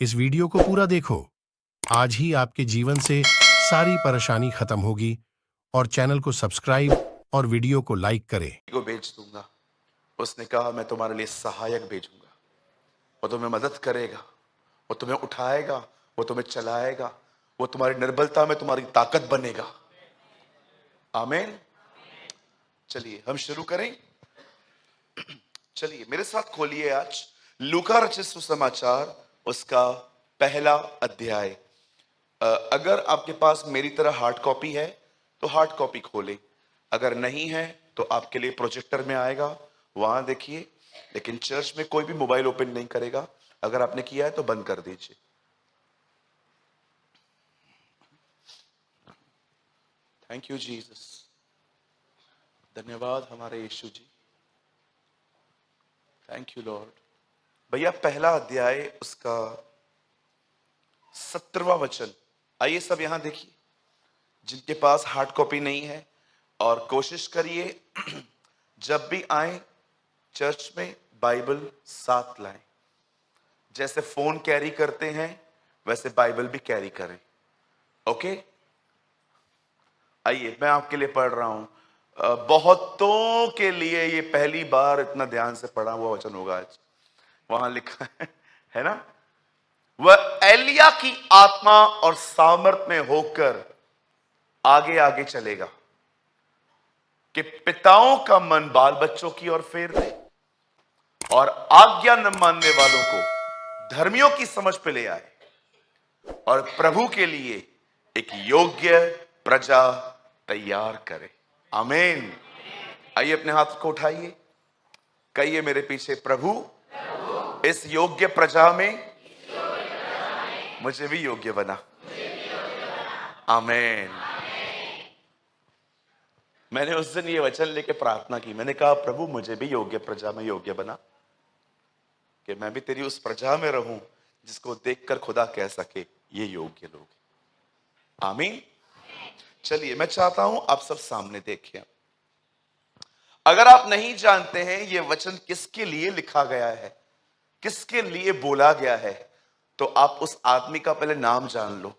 इस वीडियो को पूरा देखो। आज ही आपके जीवन से सारी परेशानी खत्म होगी। और चैनल को सब्सक्राइब और वीडियो को लाइक करें। को भेज दूंगा। उसने कहा मैं तुम्हारे लिए सहायक भेजूंगा, वो तुम्हें मदद करेगा, वो तुम्हें उठाएगा, वो तुम्हें चलाएगा, वो तुम्हारी निर्बलता में तुम्हारी ताकत बनेगा। आमीन। चलिए हम शुरू करें। चलिए मेरे साथ खोलिए आज लूका रचित सुसमाचार उसका पहला अध्याय। अगर आपके पास मेरी तरह हार्ड कॉपी है तो हार्ड कॉपी खोलें, अगर नहीं है तो आपके लिए प्रोजेक्टर में आएगा, वहां देखिए। लेकिन चर्च में कोई भी मोबाइल ओपन नहीं करेगा, अगर आपने किया है तो बंद कर दीजिए। थैंक यू जीसस, धन्यवाद हमारे यीशु जी, थैंक यू लॉर्ड। भैया पहला अध्याय उसका 17वां वचन। आइए सब यहां देखिए, जिनके पास हार्ड कॉपी नहीं है, और कोशिश करिए जब भी आए चर्च में बाइबल साथ लाएं। जैसे फोन कैरी करते हैं वैसे बाइबल भी कैरी करें। ओके, आइए मैं आपके लिए पढ़ रहा हूं। बहुतों के लिए ये पहली बार इतना ध्यान से पढ़ा हुआ वचन होगा आज। वहां लिखा है ना, वह एलिया की आत्मा और सामर्थ में होकर आगे आगे चलेगा कि पिताओं का मन बाल बच्चों की ओर फेर दे और आज्ञा न मानने वालों को धर्मियों की समझ पे ले आए, और प्रभु के लिए एक योग्य प्रजा तैयार करे। आमीन। आइए अपने हाथ को उठाइए, कहिए मेरे पीछे, प्रभु इस योग्य प्रजा में मुझे भी योग्य बना। आमीन। मैंने उस दिन ये वचन लेके प्रार्थना की, मैंने कहा प्रभु मुझे भी योग्य प्रजा में योग्य बना, कि मैं भी तेरी उस प्रजा में रहूं जिसको देखकर खुदा कह सके ये योग्य लोग। आमीन। चलिए मैं चाहता हूं आप सब सामने देखें। अगर आप नहीं जानते हैं ये वचन किसके लिए लिखा गया है, किसके लिए बोला गया है, तो आप उस आदमी का पहले नाम जान लो।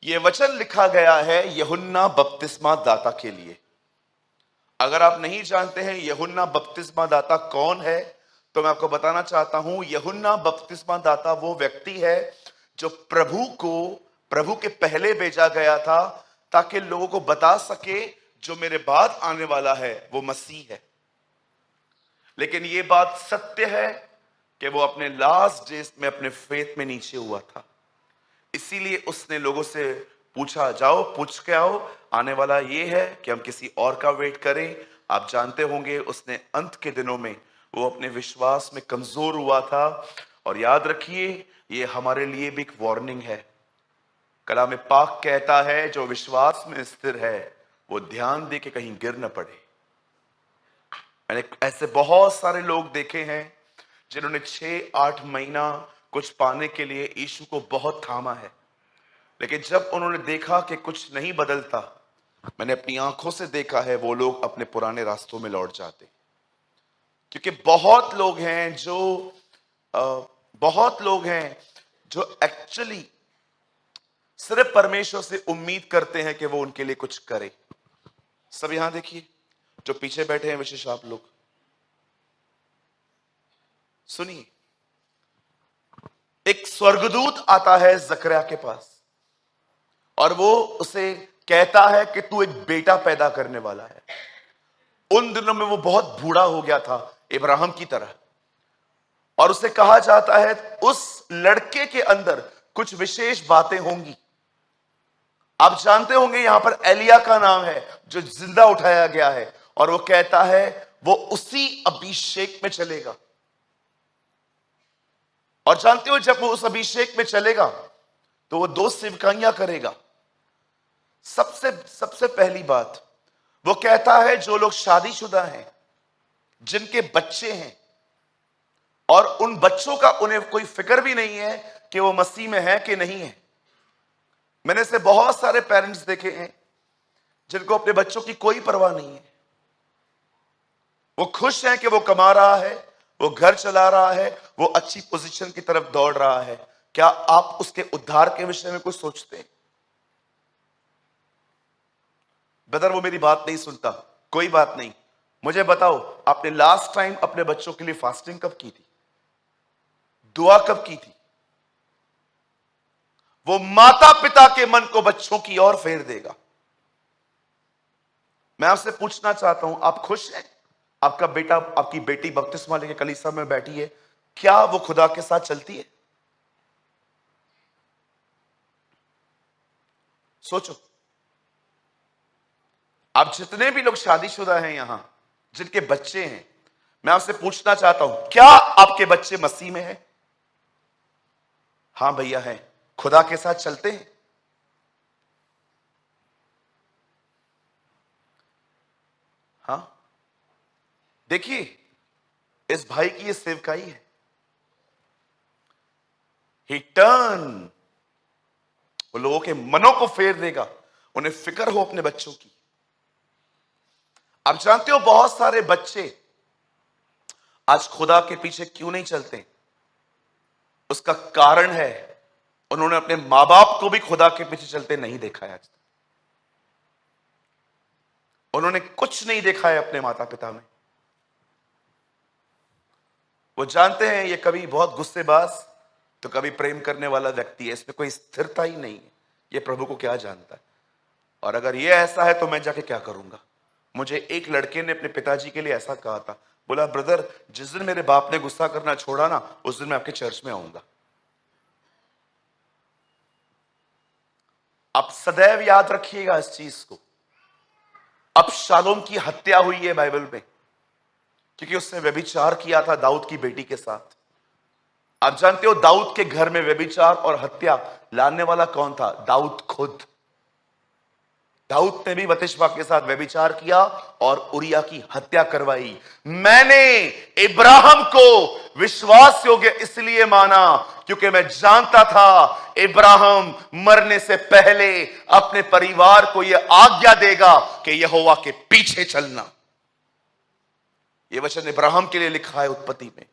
यह वचन लिखा गया है यूहन्ना बपतिस्मा दाता के लिए। अगर आप नहीं जानते हैं यूहन्ना बपतिस्मा दाता कौन है, तो मैं आपको बताना चाहता हूं यूहन्ना बपतिस्मा दाता वो व्यक्ति है जो प्रभु के पहले भेजा गया था, ताकि लोगों को बता सके जो मेरे बाद आने वाला है वो मसीह है। लेकिन यह बात सत्य है कि वो अपने लास्ट डेज में अपने फेथ में नीचे हुआ था, इसीलिए उसने लोगों से पूछा, जाओ पूछ के आओ, आने वाला ये है कि हम किसी और का वेट करें। आप जानते होंगे उसने अंत के दिनों में वो अपने विश्वास में कमजोर हुआ था। और याद रखिए ये हमारे लिए भी एक वार्निंग है। कलाम पाक कहता है जो विश्वास में स्थिर है वो ध्यान दे के कहीं गिर न पड़े। मैंने ऐसे बहुत सारे लोग देखे हैं जिन्होंने 6-8 महीना कुछ पाने के लिए यीशु को बहुत थामा है, लेकिन जब उन्होंने देखा कि कुछ नहीं बदलता, मैंने अपनी आंखों से देखा है वो लोग अपने पुराने रास्तों में लौट जाते। क्योंकि बहुत लोग हैं जो एक्चुअली सिर्फ परमेश्वर से उम्मीद करते हैं कि वो उनके लिए कुछ करे। सब यहां देखिए, जो पीछे बैठे हैं विशेष आप लोग सुनिए। एक स्वर्गदूत आता है जकरिया के पास और वो उसे कहता है कि तू एक बेटा पैदा करने वाला है। उन दिनों में वो बहुत बूढ़ा हो गया था इब्राहिम की तरह, और उसे कहा जाता है उस लड़के के अंदर कुछ विशेष बातें होंगी। आप जानते होंगे यहां पर एलिया का नाम है जो जिंदा उठाया गया है, और वो कहता है वो उसी अभिषेक में चलेगा। और जानते हो जब वो उस अभिषेक में चलेगा तो वो 2 सेवकाइयां करेगा। सबसे पहली बात वो कहता है जो लोग शादीशुदा हैं, जिनके बच्चे हैं, और उन बच्चों का उन्हें कोई फिक्र भी नहीं है कि वो मसीह में है कि नहीं है। मैंने से बहुत सारे पेरेंट्स देखे हैं जिनको अपने बच्चों की कोई परवाह नहीं है। वो खुश हैं कि वो कमा रहा है, वो घर चला रहा है, वो अच्छी पोजीशन की तरफ दौड़ रहा है, क्या आप उसके उद्धार के विषय में कुछ सोचते हैं? ब्रदर वो मेरी बात नहीं सुनता, कोई बात नहीं, मुझे बताओ आपने लास्ट टाइम अपने बच्चों के लिए फास्टिंग कब की थी? दुआ कब की थी? वो माता पिता के मन को बच्चों की ओर फेर देगा। मैं आपसे पूछना चाहता हूं, आप खुश हैं? आपका बेटा, आपकी बेटी बपतिस्मा लेके कलीसिया में बैठी है, क्या वो खुदा के साथ चलती है? सोचो। आप जितने भी लोग शादीशुदा हैं यहां, जिनके बच्चे हैं, मैं आपसे पूछना चाहता हूं, क्या आपके बच्चे मसीह में हैं? हां भैया हैं। खुदा के साथ चलते हैं? हां। देखिए, इस भाई की ये सेवकाई है। ही टर्न, वो लोगों के मनों को फेर देगा, उन्हें फिक्र हो अपने बच्चों की। आप जानते हो बहुत सारे बच्चे आज खुदा के पीछे क्यों नहीं चलते? उसका कारण है, उन्होंने अपने मां बाप को भी खुदा के पीछे चलते नहीं देखा है। आज तक उन्होंने कुछ नहीं देखा है अपने माता पिता में। वो जानते हैं ये कभी बहुत गुस्सेबाज तो कभी प्रेम करने वाला व्यक्ति है, इसमें कोई स्थिरता ही नहीं है। ये प्रभु को क्या जानता है? और अगर ये ऐसा है तो मैं जाके क्या करूंगा? मुझे एक लड़के ने अपने पिताजी के लिए ऐसा कहा था, बोला ब्रदर जिस दिन मेरे बाप ने गुस्सा करना छोड़ा ना, उस दिन मैं आपके चर्च में आऊंगा। आप सदैव याद रखिएगा इस चीज को। अब शालोम की हत्या हुई है बाइबल में, क्योंकि उसने व्यभिचार किया था दाऊद की बेटी के साथ। आप जानते हो दाऊद के घर में व्यभिचार और हत्या लाने वाला कौन था? दाऊद खुद। दाऊद ने भी बतिशबा के साथ व्यभिचार किया और उरिया की हत्या करवाई। मैंने इब्राहिम को विश्वास योग्य इसलिए माना क्योंकि मैं जानता था इब्राहिम मरने से पहले अपने परिवार को यह आज्ञा देगा कि यहोवा के पीछे चलना। यह वचन इब्राहिम के लिए लिखा है उत्पत्ति में।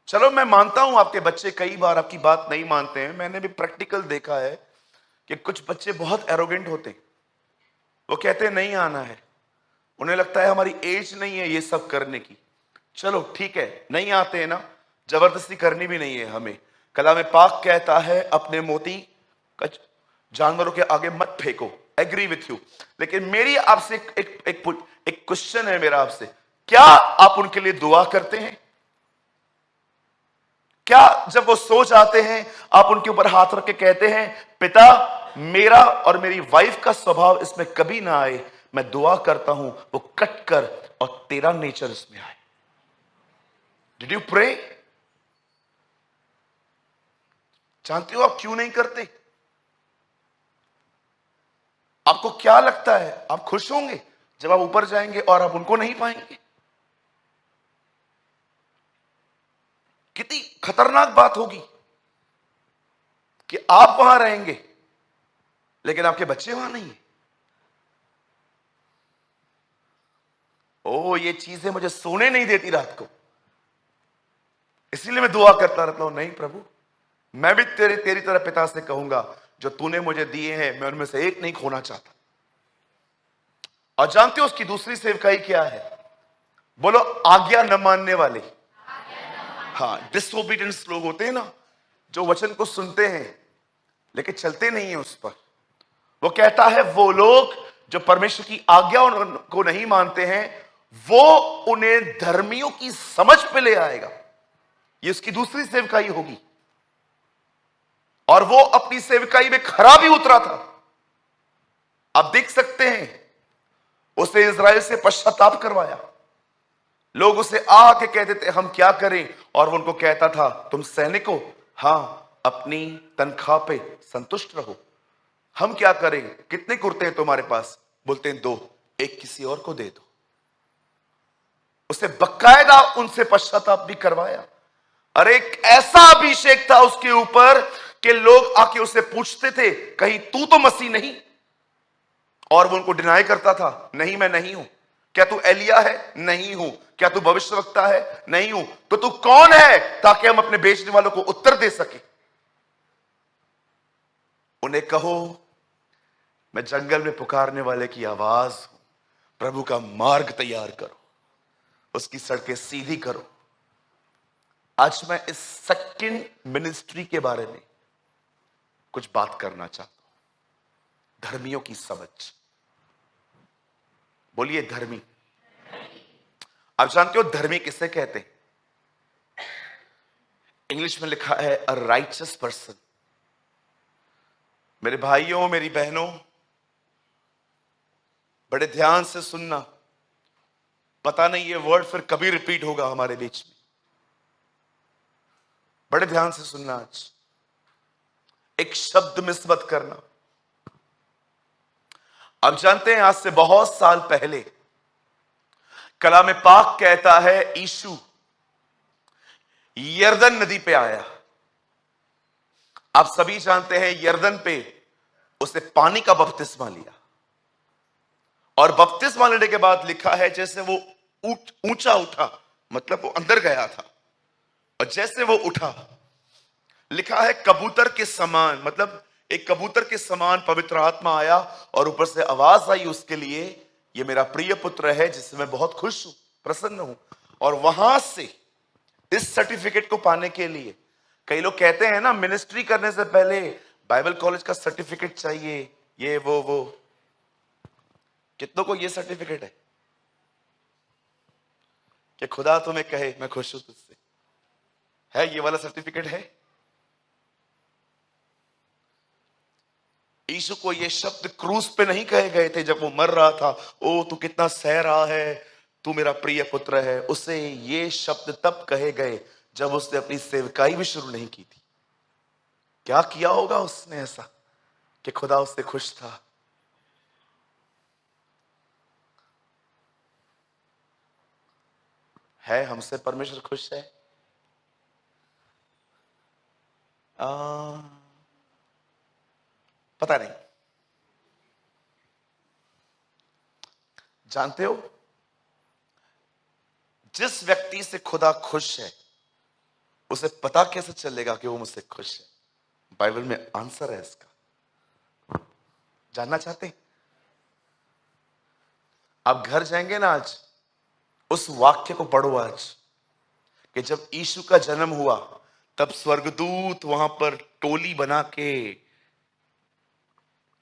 चलो मैं मानता हूं आपके बच्चे कई बार आपकी बात नहीं मानते हैं। मैंने भी प्रैक्टिकल देखा है कि कुछ बच्चे बहुत एरोगेंट होते हैं। वो कहते हैं नहीं आना है, उन्हें लगता है हमारी एज नहीं है ये सब करने की। चलो ठीक है, नहीं आते हैं ना, जबरदस्ती करनी भी नहीं है हमें। कलाम पाक कहता है अपने मोती जानवरों के आगे मत फेंको। Agree with you. लेकिन मेरी आपसे एक क्वेश्चन है मेरा आपसे, क्या आप उनके लिए दुआ करते हैं? क्या जब वो सो जाते हैं आप उनके ऊपर हाथ रख के कहते हैं पिता मेरा और मेरी वाइफ का स्वभाव इसमें कभी ना आए, मैं दुआ करता हूं वो कट कर और तेरा नेचर इसमें आए? Did you pray? जानते हो आप क्यों नहीं करते? आपको क्या लगता है आप खुश होंगे जब आप ऊपर जाएंगे और आप उनको नहीं पाएंगे? कितनी खतरनाक बात होगी कि आप वहां रहेंगे लेकिन आपके बच्चे वहां नहीं है। ओ, ये चीजें मुझे सोने नहीं देती रात को, इसीलिए मैं दुआ करता रहता हूं, नहीं प्रभु मैं भी तेरी तरह पिता से कहूंगा जो तूने मुझे दिए हैं मैं उनमें से एक नहीं खोना चाहता। और जानते हो उसकी दूसरी सेवकाई क्या है? बोलो आज्ञा न मानने वाले। हाँ, डिसोबीडियंस लोग होते हैं ना, जो वचन को सुनते हैं लेकिन चलते नहीं है उस पर। वो कहता है वो लोग जो परमेश्वर की आज्ञा को नहीं मानते हैं वो उन्हें धर्मियों की समझ पे ले आएगा। ये उसकी दूसरी सेवकाई होगी। और वो अपनी सेवकाई में खरा भी उतरा था। आप देख सकते हैं उसने इजराइल से पश्चाताप करवाया। लोग उसे आके कहते थे हम क्या करें, और वो उनको कहता था तुम सैनिक हो, हां अपनी तनख्वाह पे संतुष्ट रहो। हम क्या करें, कितने कुर्ते हैं तुम्हारे पास? बोलते हैं 2, एक किसी और को दे दो। उसे बकायदा उनसे पश्चाताप भी करवाया। अरे एक ऐसा अभिषेक था उसके ऊपर कि लोग आके उसे पूछते थे कहीं तू तो मसीह नहीं? और वो उनको डिनाई करता था, नहीं मैं नहीं हूं। क्या तू एलिया है? नहीं हूं। क्या तू भविष्यवक्ता है? नहीं हूं। तो तू कौन है ताकि हम अपने बेचने वालों को उत्तर दे सके? उन्हें कहो, मैं जंगल में पुकारने वाले की आवाज हूं, प्रभु का मार्ग तैयार करो, उसकी सड़कें सीधी करो। आज मैं इस सेकंड मिनिस्ट्री के बारे में कुछ बात करना चाहता हूं। धर्मियों की समझ। बोलिए धर्मी। आप जानते हो धर्मी किसे कहते हैं? इंग्लिश में लिखा है अ राइचस पर्सन। मेरे भाइयों, मेरी बहनों, बड़े ध्यान से सुनना। पता नहीं ये वर्ड फिर कभी रिपीट होगा हमारे बीच में। बड़े ध्यान से सुनना। आज एक शब्द मिस मत करना। आप जानते हैं आज से बहुत साल पहले कलाम पाक कहता है यीशु यरदन नदी पे आया। आप सभी जानते हैं यरदन पे उसने पानी का बपतिस्मा लिया और बपतिस्मा लेने के बाद लिखा है जैसे वो ऊंचा उठा, मतलब वो अंदर गया था, और जैसे वो उठा लिखा है कबूतर के समान, मतलब एक कबूतर के समान पवित्र आत्मा आया और ऊपर से आवाज आई उसके लिए, ये मेरा प्रिय पुत्र है जिससे मैं बहुत खुश हूं, प्रसन्न हूं। और वहां से इस सर्टिफिकेट को पाने के लिए कई लोग कहते हैं ना, मिनिस्ट्री करने से पहले बाइबल कॉलेज का सर्टिफिकेट चाहिए, ये वो। कितनों को ये सर्टिफिकेट है कि खुदा तुम्हें कहे मैं खुश हूं तुझसे? है ये वाला सर्टिफिकेट है? यीशु को ये शब्द क्रूस पे नहीं कहे गए थे जब वो मर रहा था, ओ तू कितना सह रहा है, तू मेरा प्रिय पुत्र है। उसे ये शब्द तब कहे गए जब उसने अपनी सेवकाई भी शुरू नहीं की थी। क्या किया होगा उसने ऐसा कि खुदा उससे खुश था? है हमसे परमेश्वर खुश है? पता नहीं। जानते हो, जिस व्यक्ति से खुदा खुश है उसे पता कैसे चलेगा कि वो मुझसे खुश है? बाइबल में आंसर है इसका। जानना चाहते हैं? आप घर जाएंगे ना, आज उस वाक्य को पढ़ो आज कि जब यीशु का जन्म हुआ तब स्वर्गदूत वहां पर टोली बना के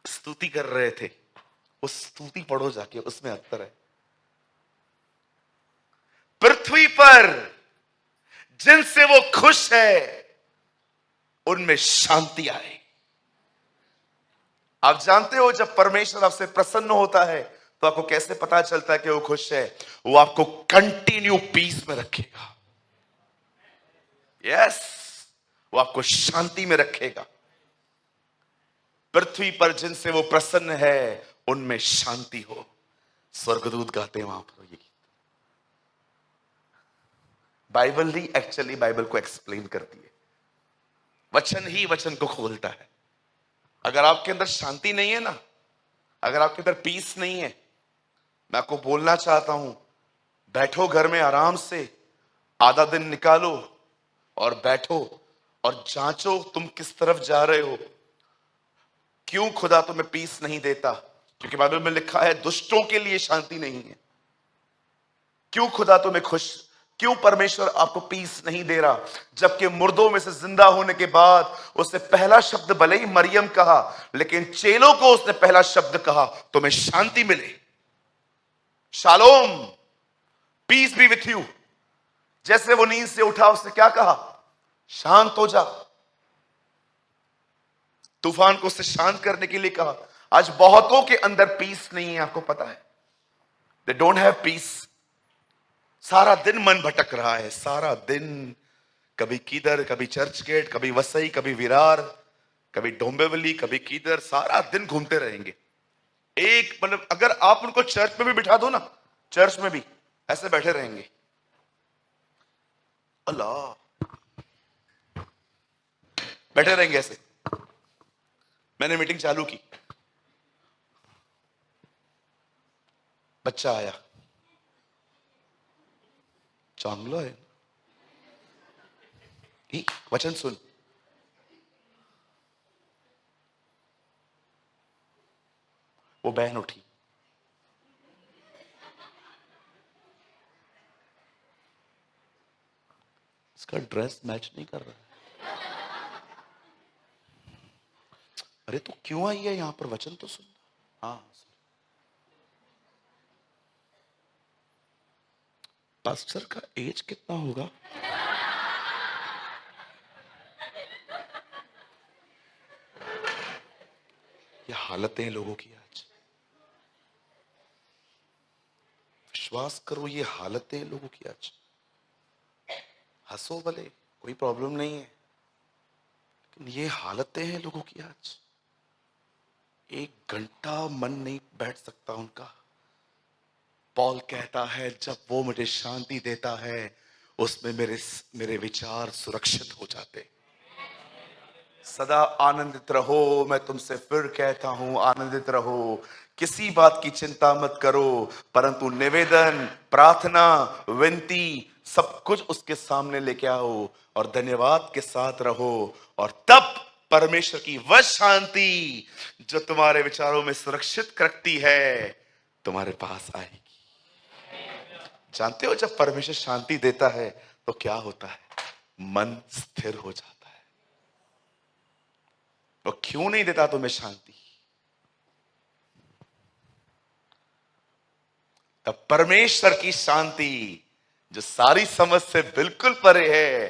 स्तुति कर रहे थे। उस स्तुति पढ़ो जाके, उसमें अंतर है। पृथ्वी पर जिनसे वो खुश है उनमें शांति आए। आप जानते हो जब परमेश्वर आपसे प्रसन्न होता है तो आपको कैसे पता चलता है कि वो खुश है? वो आपको कंटिन्यू पीस में रखेगा। यस, वो आपको शांति में रखेगा। पृथ्वी पर जिनसे वो प्रसन्न है उनमें शांति हो। स्वर्गदूत गाते हैं वहां पर ये गीत। बाइबल ही एक्चुअली बाइबल को एक्सप्लेन करती है। वचन ही वचन को खोलता है। अगर आपके अंदर शांति नहीं है ना, अगर आपके अंदर पीस नहीं है, मैं आपको बोलना चाहता हूं, बैठो घर में आराम से, आधा दिन निकालो और बैठो और जांचो तुम किस तरफ जा रहे हो। क्यों खुदा तुम्हें पीस नहीं देता? क्योंकि बाइबल में लिखा है दुष्टों के लिए शांति नहीं है। क्यों खुदा तुम्हें खुश, क्यों परमेश्वर आपको पीस नहीं दे रहा? जबकि मुर्दों में से जिंदा होने के बाद उसने पहला शब्द भले ही मरियम कहा, लेकिन चेलों को उसने पहला शब्द कहा, तुम्हें शांति मिले, shalom, peace be with you. जैसे वो नींद से उठा उसने क्या कहा? शांत हो जा। तूफान को उससे शांत करने के लिए कहा। आज बहुतों के अंदर पीस नहीं है, आपको पता है। They don't have piece. सारा दिन मन भटक रहा है, सारा दिन कभी किधर, कभी चर्च गेट, कभी वसई, कभी विरार, कभी डोंबिवली, कभी किधर, सारा दिन घूमते रहेंगे। एक मतलब अगर आप उनको चर्च में भी बिठा दो ना, चर्च में भी ऐसे बैठे रहेंगे। अल्लाह, बैठे रहेंगे ऐसे। मैंने मीटिंग चालू की, बच्चा आया, चांगला है। वचन सुन, वो बहन उठी, इसका ड्रेस मैच नहीं कर रहा है। अरे तू क्यों आई है यहां पर, वचन तो सुन। हाँ, पास्टर का एज कितना होगा? ये हालतें लोगों की आज, विश्वास करो, ये हालतें लोगों की आज। हंसो भले, कोई प्रॉब्लम नहीं है, लेकिन ये हालतें हैं लोगों की आज। एक घंटा मन नहीं बैठ सकता उनका। पॉल कहता है जब वो मुझे शांति देता है, उसमें मेरे मेरे विचार सुरक्षित हो जाते। सदा आनंदित रहो, मैं तुमसे फिर कहता हूं आनंदित रहो। किसी बात की चिंता मत करो, परंतु निवेदन, प्रार्थना, विनती सब कुछ उसके सामने लेके आओ और धन्यवाद के साथ रहो, और तब परमेश्वर की वह शांति जो तुम्हारे विचारों में सुरक्षित रखती है तुम्हारे पास आएगी। जानते हो जब परमेश्वर शांति देता है तो क्या होता है? मन स्थिर हो जाता है। वो क्यों नहीं देता तुम्हें शांति? तब परमेश्वर की शांति जो सारी समझ से बिल्कुल परे है,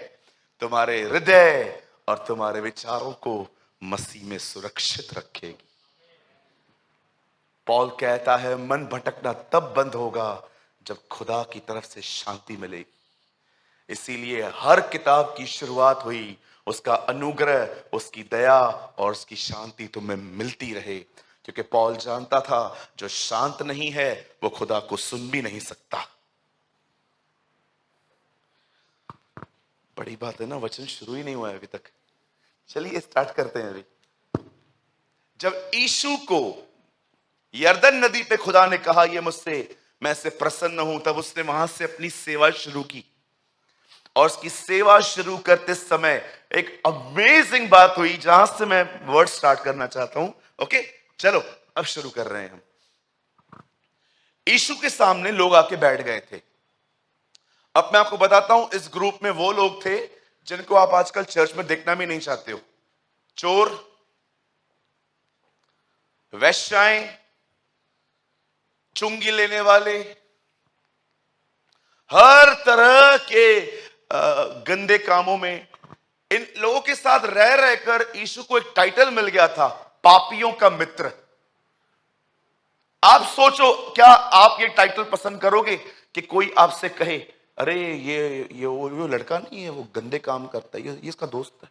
तुम्हारे हृदय और तुम्हारे विचारों को मसीह में सुरक्षित रखेगी। पॉल कहता है मन भटकना तब बंद होगा जब खुदा की तरफ से शांति मिलेगी। इसीलिए हर किताब की शुरुआत हुई उसका अनुग्रह, उसकी दया और उसकी शांति तुम्हें मिलती रहे, क्योंकि पॉल जानता था जो शांत नहीं है वो खुदा को सुन भी नहीं सकता। बड़ी बात है ना, वचन शुरू ही नहीं हुआ है अभी तक। चलिए स्टार्ट करते हैं। अभी जब यीशु को यरदन नदी पे खुदा ने कहा ये मुझसे, मैं इससे प्रसन्न हूं, तब उसने वहां से अपनी सेवा शुरू की। और उसकी सेवा शुरू करते समय एक अमेजिंग बात हुई, जहां से मैं वर्ड स्टार्ट करना चाहता हूं। ओके चलो अब शुरू कर रहे हैं हम। यीशु के सामने लोग आके बैठ गए थे। अब मैं आपको बताता हूं, इस ग्रुप में वो लोग थे जिनको आप आजकल चर्च में देखना भी नहीं चाहते हो। चोर, वेश्याएं, चुंगी लेने वाले, हर तरह के गंदे कामों में इन लोगों के साथ रह रहकर यीशु को एक टाइटल मिल गया था, पापियों का मित्र। आप सोचो, क्या आप ये टाइटल पसंद करोगे कि कोई आपसे कहे अरे ये वो लड़का नहीं है, वो गंदे काम करता है, ये इसका दोस्त है?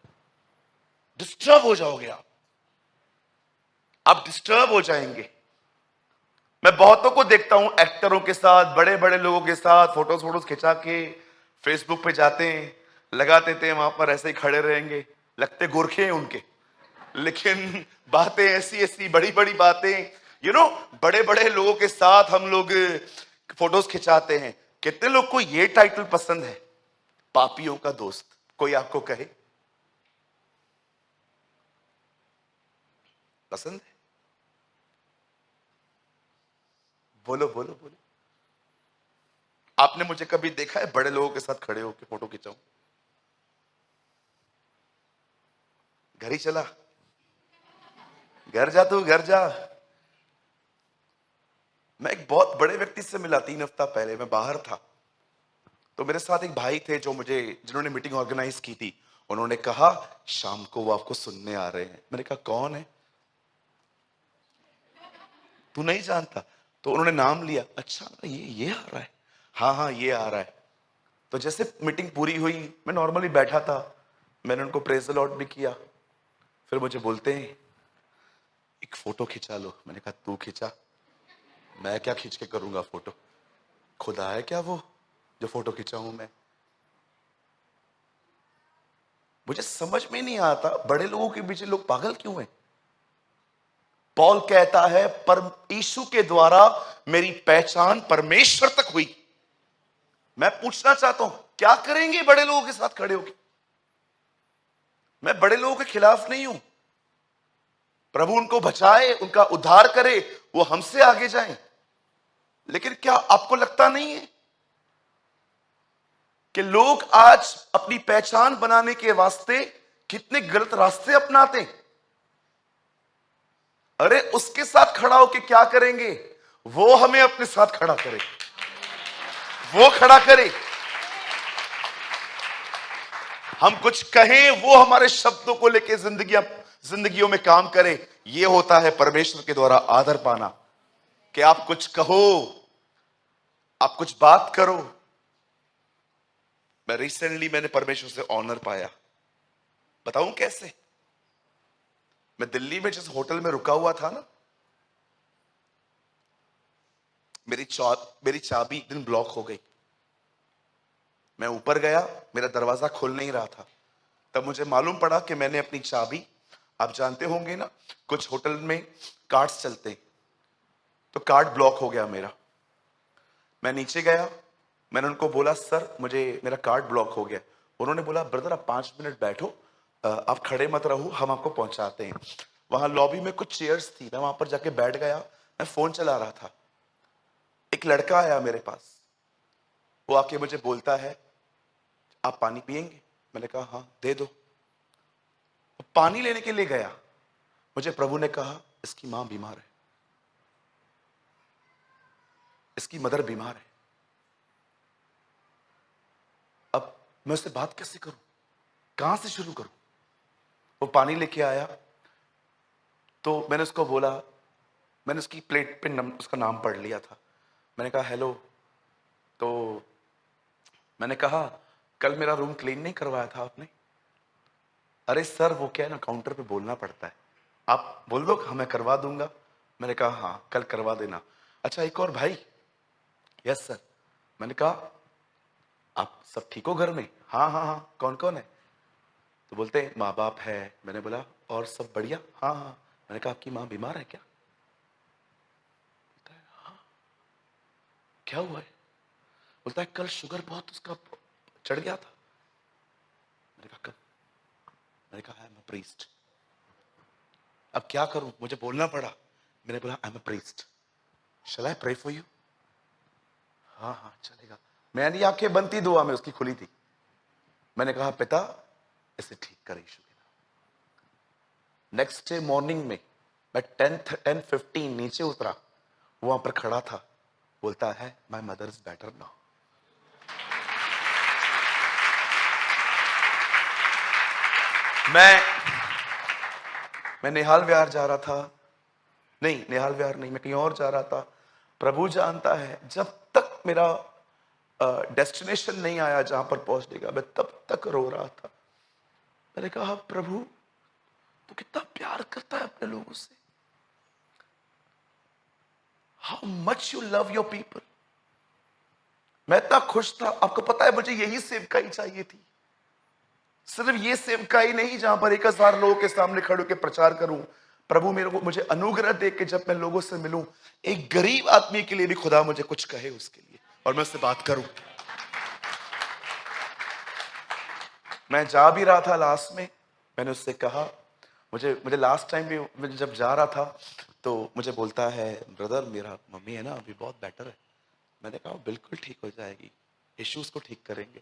डिस्टर्ब हो जाओगे आप डिस्टर्ब हो जाएंगे। मैं बहुतों को देखता हूं एक्टरों के साथ, बड़े बड़े लोगों के साथ फोटोज खिंचा के फेसबुक पे जाते हैं, लगा देते हैं, वहां पर ऐसे ही खड़े रहेंगे, लगते गोरखे हैं उनके, लेकिन बातें ऐसी ऐसी बड़ी बड़ी बातें, बड़े बड़े लोगों के साथ हम लोग फोटोज खिंचाते हैं। कितने लोग को ये टाइटल पसंद है, पापियों का दोस्त? कोई आपको कहे पसंद है? बोलो बोलो बोलो। आपने मुझे कभी देखा है बड़े लोगों के साथ खड़े होकर फोटो खिंचाऊं? घर ही चला, घर जा तू, घर जा। मैं एक बहुत बड़े व्यक्ति से मिला 3 हफ्ता पहले, मैं बाहर था, तो मेरे साथ एक भाई थे जिन्होंने मीटिंग ऑर्गेनाइज की थी। उन्होंने कहा शाम को वो आपको सुनने आ रहे हैं। मैंने कहा कौन है? तू नहीं जानता? तो उन्होंने नाम लिया। अच्छा ये आ रहा है? हाँ हाँ ये आ रहा है। तो जैसे मीटिंग पूरी हुई, मैं नॉर्मली बैठा था, मैंने उनको प्रेज द लॉर्ड भी किया। फिर मुझे बोलते हैं एक फोटो खिंचा लो। मैंने कहा तू खिंचा, मैं क्या खींच के करूंगा फोटो? खुदा है क्या वो जो फोटो खिंचाऊं मैं? मुझे समझ में नहीं आता बड़े लोगों के पीछे लोग पागल क्यों हैं। पॉल कहता है पर यीशु के द्वारा मेरी पहचान परमेश्वर तक हुई। मैं पूछना चाहता हूं क्या करेंगे बड़े लोगों के साथ खड़े होकर? मैं बड़े लोगों के खिलाफ नहीं हूं, प्रभु उनको बचाए, उनका उद्धार करे, वो हमसे आगे जाएं। लेकिन क्या आपको लगता नहीं है कि लोग आज अपनी पहचान बनाने के वास्ते कितने गलत रास्ते अपनाते हैं? अरे उसके साथ खड़ा होके क्या करेंगे? वो हमें अपने साथ खड़ा करे, वो खड़ा करे। हम कुछ कहें, वो हमारे शब्दों को लेके जिंदगियों में काम करे। ये होता है परमेश्वर के द्वारा आदर पाना, कि आप कुछ कहो, आप कुछ बात करो। मैंने परमेश्वर से ऑनर पाया। बताऊं कैसे? मैं दिल्ली में जिस होटल में रुका हुआ था ना, मेरी चाबी एक दिन ब्लॉक हो गई। मैं ऊपर गया, मेरा दरवाजा खुल नहीं रहा था। तब मुझे मालूम पड़ा कि मैंने अपनी चाबी, आप जानते होंगे ना, कुछ होटल में कार्ड्स चलते हैं, तो कार्ड ब्लॉक हो गया मेरा। मैं नीचे गया, मैंने उनको बोला सर मुझे मेरा कार्ड ब्लॉक हो गया। उन्होंने बोला ब्रदर आप 5 मिनट बैठो, आप खड़े मत रहो, हम आपको पहुंचाते हैं। वहां लॉबी में कुछ चेयर्स थी, मैं वहां पर जाके बैठ गया। मैं फोन चला रहा था, एक लड़का आया मेरे पास। वो आके मुझे बोलता है आप पानी पिएंगे? मैंने कहा हाँ दे दो। वो पानी लेने के लिए गया, मुझे प्रभु ने कहा इसकी मां बीमार है, इसकी मदर बीमार है। अब मैं उससे बात कैसे करूं, कहां से शुरू करूं? वो पानी लेके आया, तो मैंने उसको बोला, मैंने उसकी प्लेट पे उसका नाम पढ़ लिया था। मैंने कहा हेलो। तो मैंने कहा कल मेरा रूम क्लीन नहीं करवाया था आपने? अरे सर वो क्या है ना, काउंटर पे बोलना पड़ता है, आप बोल दो हाँ मैं करवा दूंगा। मैंने कहा हाँ कल करवा देना। अच्छा एक और भाई? Yes sir. मैंने कहा आप सब ठीक हो घर में? हाँ हाँ हाँ। कौन कौन है? तो बोलते हैं माँ बाप है। मैंने बोला और सब बढ़िया? हाँ हाँ। मैंने कहा आपकी माँ बीमार है क्या? बोलता है हाँ। क्या हुआ है? बोलता है कल शुगर बहुत उसका चढ़ गया था। मैंने कहा कब? मैंने कहा आई एम अ प्रीस्ट। अब क्या करूं, मुझे बोलना पड़ा। मैंने बोला I am a priest, shall I pray for you? हाँ हाँ चलेगा। मैंने आंखें बंद थी, दुआ में उसकी खुली थी। मैंने कहा पिता इसे ठीक कर यीशु के नाम। नेक्स्ट डे मॉर्निंग में मैं 10:15 नीचे उतरा, वहां पर खड़ा था, बोलता है my mother is better now. मैं निहाल विहार जा रहा था, नहीं निहाल विहार नहीं, मैं कहीं और जा रहा था। प्रभु जानता है जब तक मेरा डेस्टिनेशन नहीं आया जहां पर पहुंचने का, मैं तब तक रो रहा था। मैंने कहा प्रभु तू कितना प्यार करता है अपने लोगों से, how much you love your people. मैं इतना खुश था, आपको पता है मुझे यही सेवकाई चाहिए थी। सिर्फ ये सेवकाई नहीं जहां पर 1000 लोगों के सामने खड़े होकर प्रचार करूं। प्रभु मेरे को मुझे अनुग्रह दे के जब मैं लोगों से मिलूं, एक गरीब आदमी के लिए भी खुदा मुझे कुछ कहे उसके लिए, और मैं उससे बात करूं। मैं जा भी रहा था, लास्ट में मैंने उससे कहा, मुझे मुझे लास्ट टाइम भी मैं जब जा रहा था तो मुझे बोलता है ब्रदर मेरा मम्मी है ना अभी बहुत बेटर है। मैंने कहा बिल्कुल ठीक हो जाएगी, यीशु उसको ठीक करेंगे।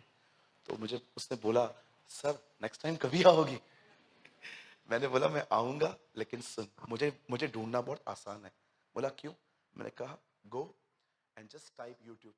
तो मुझे उसने बोला सर नेक्स्ट टाइम कभी आओगी? मैंने बोला मैं आऊंगा, लेकिन सुन मुझे मुझे ढूंढना बहुत आसान है। बोला क्यों? मैंने कहा go and just type YouTube